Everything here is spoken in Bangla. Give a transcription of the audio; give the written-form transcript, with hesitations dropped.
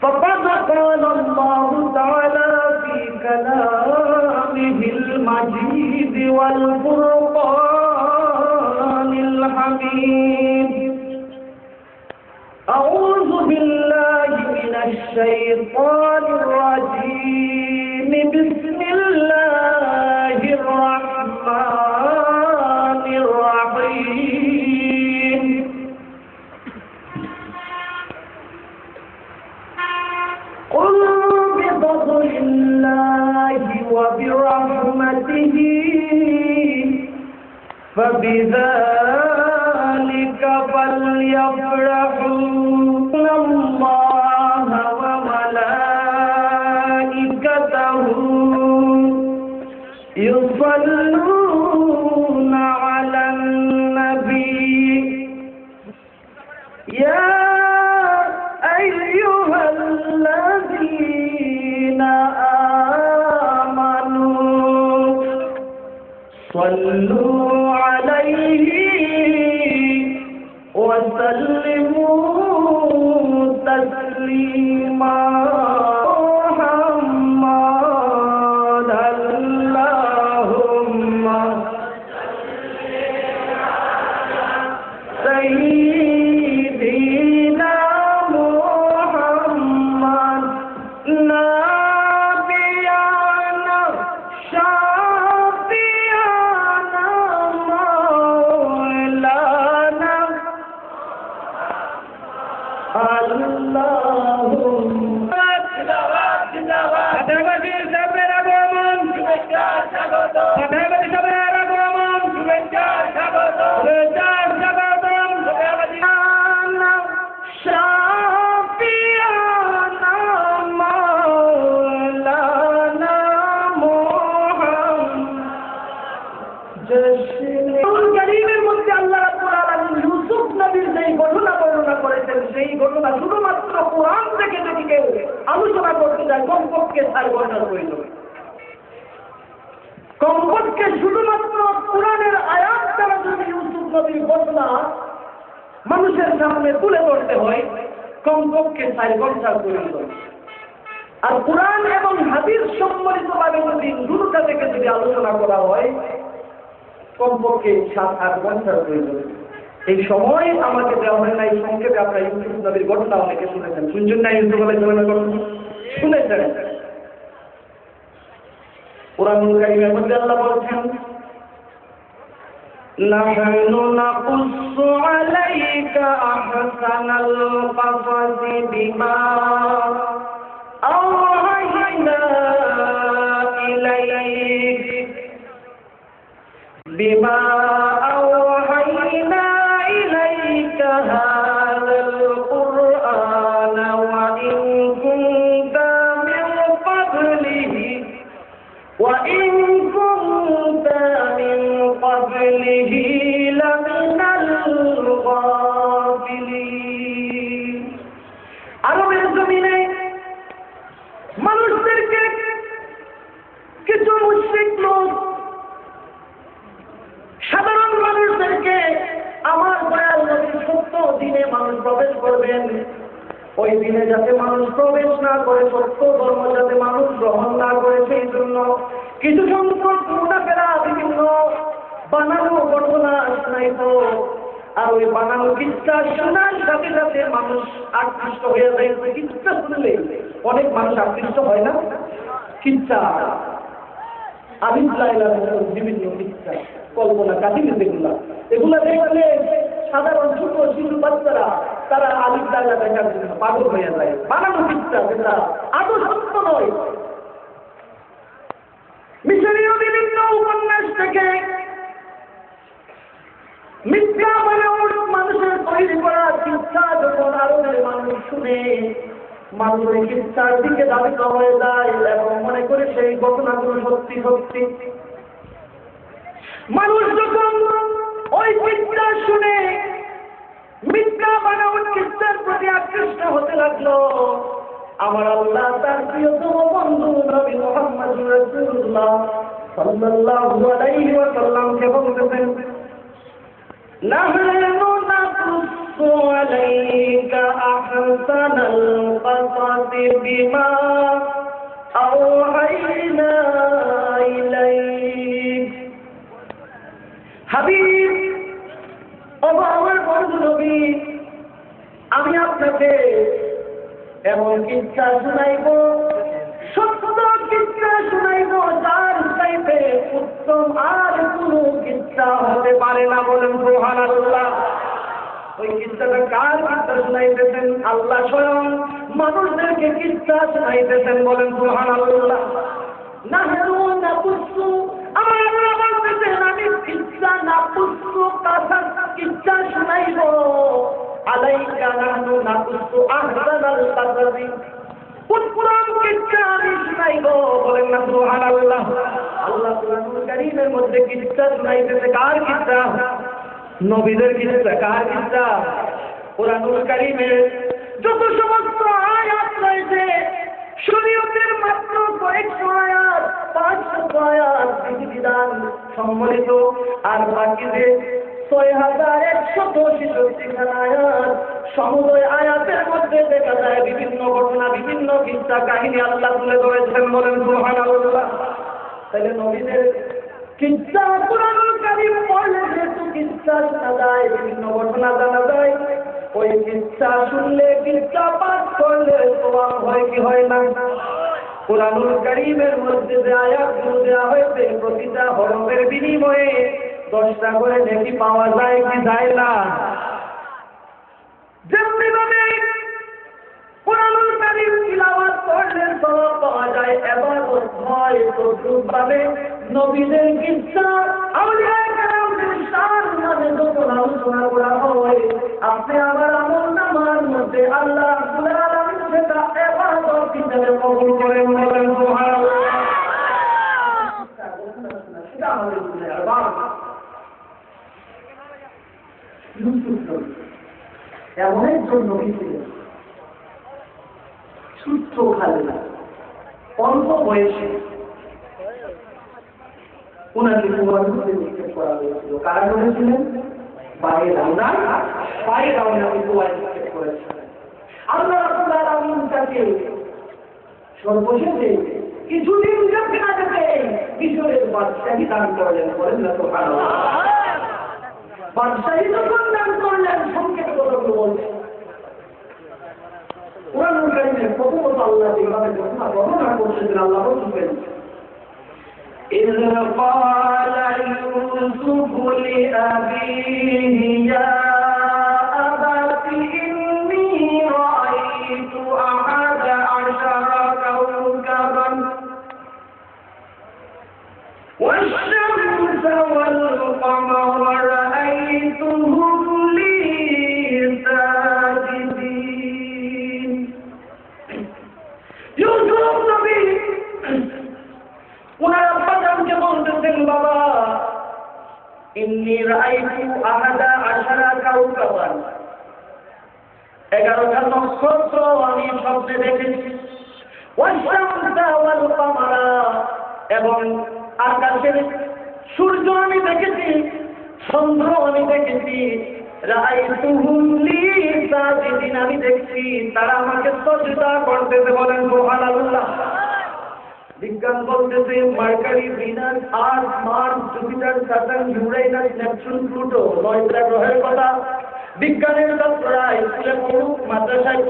فقد قال الله تعالى في كلامه المجيد والفرقان الحميد: أعوذ بالله من الشيطان الرجيم. بسم الله الرحمن الرحيم. قل بفضل الله وبرحمته فبذلك فليفرحوا إن الله وملائكته يصلون على النبي يا أيها الذين آمنوا صلوا عليه وسلموا تسليما. محمد اللهم سيدنا محمد نبينا شفيعنا مولانا اللهم সেই ঘটনা শুধুমাত্র কোরআন থেকে যদি কেউ আলোচনা করতে যায় কমপক্ষে 4 ঘন্টার প্রয়োজন। কমপক্ষে শুধুমাত্র কোরআনের আয়াত দ্বারা যদি ইউসুফ নবীর ঘটনা মানুষের সামনে তুলে ধরতে হয় কমপক্ষে 4 ঘন্টার প্রয়োজন। আর কোরআন এবং হাদিস সম্মিলিতভাবে যদি দুটো থেকে যদি আলোচনা করা হয় কমপক্ষে 7-8 ঘন্টার প্রয়োজন। এই সময় আমাকে দেওয়া হয় না। এই সংক্ষেপে আপনারা ইউসুফ নবীর ঘটনা অনেকে শুনেছেন, শুনছেন না? ইউসুফ আলাইহিস ঘটনা শুনেছেন? কুরআনুল কারীমের মধ্যে আল্লাহ বলেছেন, নাহনু নাকুসু আলাইকা আহসানাল কাসাসি বিমা আওহাইনা ইলাইক বিমা আওহাইনা إليك هذا القرآن وإن كنت من قبله لمن الغافلين. আরবের জমিনে মানুষদেরকে কিছু মুশরিক লোক সাধারণ মানুষদেরকে আমার দয়াল নবীর সত্য দিনে মানুষ প্রবেশ করবেন, ওই দিনে যাতে মানুষ প্রবেশ না করে, সত্য ধর্ম যাতে মানুষ গ্রহণ না করে, সেই জন্য কিছু সংখ্যক মুনাফেরা বিভিন্ন বানানো ঘটনা শোনাইত। আর ওই বানানো কিচ্ছা শোনার সাথে সাথে মানুষ আকৃষ্ট হয়ে যায়। কিচ্ছা শুনলে অনেক মানুষ আকৃষ্ট হয় না? কিচ্ছা বিভিন্ন কিচ্ছা কল্পনা কাহিনী এগুলা দেখলে সাধারণ ছোট শিশু বাচ্চারা তারা আলিফ লাইলা দেখার জন্য পাগল হয়ে যায়। বানানো কিচ্ছা যেটা আদৌ সত্য নয়। মিশরীয় বিভিন্ন উপন্যাস থেকে মিথ্যা মানুষের তৈরি করা কিচ্ছা যখন আরবের মানুষ শুনে মানুষের কিচ্ছার দিকে ধাবিত হয়ে যায় এবং মনে করে সেই ঘটনাগুলো সত্যি সত্যি। মানুষ যখন ওই কিচ্ছা শুনে মিথ্যা বানানোর কিচ্ছার প্রতি আকৃষ্ট হতে লাগলো, আমার আল্লাহ তার প্রিয়তম বন্ধু নবী মুহাম্মদ রাসূলুল্লাহ সাল্লাল্লাহু আলাইহি ওয়াসাল্লামকে বলতেছেন, নাহনু নাকুসু আলাইকা আহসানাল কাসাসি বিমা আওহাইনা ইলাইক। হাবিব, ও আমার বন্ধু নবী, আমি আপনাকে এমন কিচ্ছা শুনাইব, সত্য কিচ্ছা শুনাইব, যার চাইতে উত্তম আর কোনো কিচ্ছা হতে পারে না। বলেন সুবহানাল্লাহ। ওই কিচ্ছাটা কার কিচ্ছা শুনাইতেছেন? আল্লাহ স্বয়ং মানুষদেরকে কিচ্ছা শুনাইতেছেন। বলেন সুবহানাল্লাহ। নাহনু নাকুসু, আমার আল্লাহ বলতেছেন আমি কিচ্ছা নাকুসু কাসাস কিচ্ছা শুনাইব আলাইকা, নাহনু নাকুসু আহসানাল কাসাসি, উত্তম কিচ্ছা আমি শুনাইব। বলেন না সুবহানাল্লাহ। আল্লাহ কুরআনুল কারীমের মধ্যে কিচ্ছা শুনাইতেছে। কার কিচ্ছা? নবীদের কিচ্ছা। কার কিচ্ছা? কুরআনুল কারীমের যত সমস্ত আয়াত রয়েছে, শরীয়তের মাত্র কয়েকশো আয়াত, 500 আয়াত বিধিবিধান সম্বলিত, আর বাকি যে 6166 আয়াত, সমুদয় আয়াতের মধ্যে দেখা যায় বিভিন্ন ঘটনা, বিভিন্ন কিচ্ছা কাহিনী আল্লাহ তুলে ধরেছেন। বলেন সুবহানাল্লাহ। তাহলে নবীদের কিচ্ছা কুরআনুল কারীম পড়লে যেহেতু কিচ্ছা শোনা যায়, বিভিন্ন ঘটনা জানা যায়, ওই কিচ্ছা শুনলে, কিচ্ছা পাঠ করলে সওয়াব হয় কি হয় না? কুরআনুল কারীমের মধ্যে যে আয়াতগুলো দেওয়া হয়েছে, প্রতিটা হরফের বিনিময়ে 10টা করে নেকি পাওয়া যায় কি যায় না? যেমনি ভাবে কুরআনুল কারীম তিলাওয়াত করলে সওয়াব পাওয়া যায়, ইবাদত হয়, তদ্রূপভাবে নবীদের কিচ্ছা, আউলিয়ায়ে কেরামদের শান মানে যখন আলোচনা করা হয়, আপনি আমার আমলনামার মধ্যে আল্লাহ রাব্বুল আলামিন সেটা ইবাদত হিসেবে কবুল করেন। বলেন সুবহানাল্লাহ। সেটা আমাদের জন্য ইবাদত। এমন একজন নবী ছিলেন, সূত্র খালে না, অল্প বয়সে ওনাকে কুয়ার মধ্যে নিক্ষেপ করা হয়েছিল। কারা করেছিলেন? পায়ে রাউনাকে কুয়ায় নিক্ষেপ করেছিলেন। আল্লাহ রাব্বুল আলামিন তাকে সর্বশেষে কিছুদিন যেতে না যেতে মিশরের বাদশাহী দান করলেন। বলেন না সুবহানাল্লাহ। বাদশাহী যখন দান করলেন, সংক্ষেপে কথাগুলো বলছেন। কুরআনুল কারীমের প্রথমত আল্লাহ যেভাবে ঘটনা বর্ণনা করছেন, আল্লাহ বলছেন إذ قال يوسف لأبيه يا أبت إني رأيت 11 كوكبا والشمس والقمر رأيتهم لي ساجدين। ইউসুফ নবী ওনার আব্বা জানকে বলতেছেন, বাবা ইন্নী রাআইতু 11 কাওকাবান, 11টা নক্ষত্র আমি স্বপ্নে দেখেছি। ওয়াশ-শামসা ওয়াল কামারা, এবং আকাশের সূর্য আমি দেখেছি, চন্দ্র আমি দেখেছি। রাআইতুহুম লি সাজিদিন, আমি দেখছি তারা আমাকে সাজদা করতেছে। বলেন সুবহানাল্লাহ। বিজ্ঞান বলতেছে Mercury, Venus, Earth, Mars, Jupiter, Saturn, Uranus, Neptune, Pluto 9টা গ্রহের কথা বিজ্ঞানের ছাত্ররা স্কুলে পড়ুক, মাদ্রাসায়